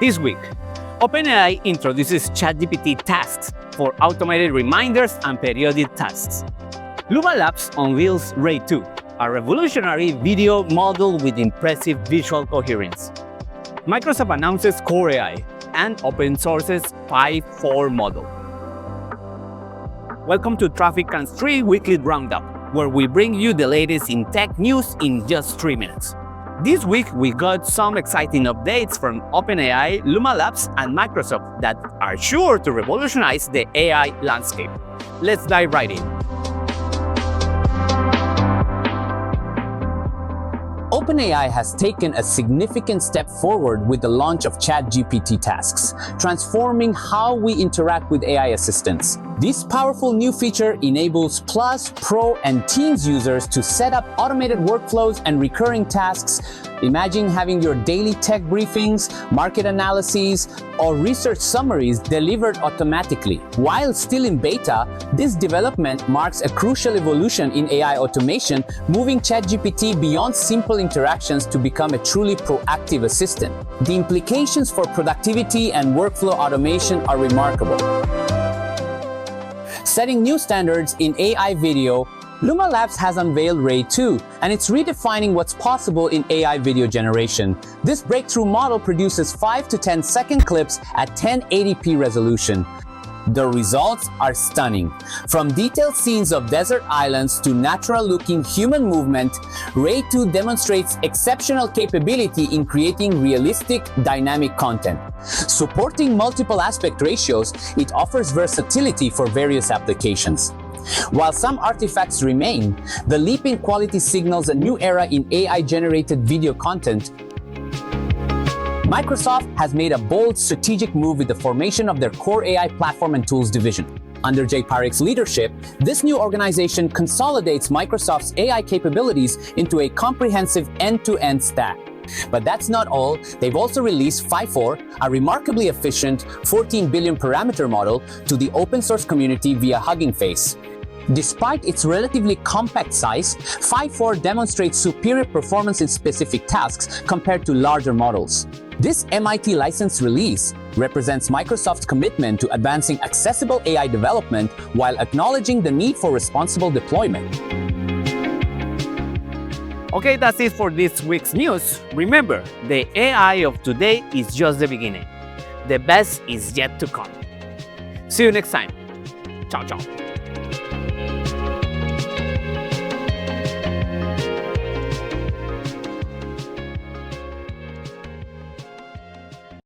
This week, OpenAI introduces ChatGPT tasks for automated reminders and periodic tasks. Luma Labs unveils Ray 2, a revolutionary video model with impressive visual coherence. Microsoft announces Core AI and open sources 5.4 model. Welcome to Traffic and Street Weekly Roundup, where we bring you the latest in tech news in just 3 minutes. This week, we got some exciting updates from OpenAI, Luma Labs, and Microsoft that are sure to revolutionize the AI landscape. Let's dive right in. OpenAI has taken a significant step forward with the launch of ChatGPT tasks, transforming how we interact with AI assistants. This powerful new feature enables Plus, Pro, and Teams users to set up automated workflows and recurring tasks. Imagine having your daily tech briefings, market analyses, or research summaries delivered automatically. While still in beta, this development marks a crucial evolution in AI automation, moving ChatGPT beyond simple interactions to become a truly proactive assistant. The implications for productivity and workflow automation are remarkable. Setting new standards in AI video, Luma Labs has unveiled Ray 2, and it's redefining what's possible in AI video generation. This breakthrough model produces 5 to 10 second clips at 1080p resolution. The results are stunning. From detailed scenes of desert islands to natural-looking human movement, Ray 2 demonstrates exceptional capability in creating realistic, dynamic content. Supporting multiple aspect ratios, it offers versatility for various applications. While some artifacts remain, the leap in quality signals a new era in AI-generated video content. Microsoft has made a bold strategic move with the formation of their Core AI platform and tools division. Under Jay Parekh's leadership, this new organization consolidates Microsoft's AI capabilities into a comprehensive end-to-end stack. But that's not all. They've also released 5.4, a remarkably efficient 14 billion parameter model, to the open source community via Hugging Face. Despite its relatively compact size, 5.4 demonstrates superior performance in specific tasks compared to larger models. This MIT license release represents Microsoft's commitment to advancing accessible AI development while acknowledging the need for responsible deployment. Okay, that's it for this week's news. Remember, the AI of today is just the beginning. The best is yet to come. See you next time. Ciao, ciao.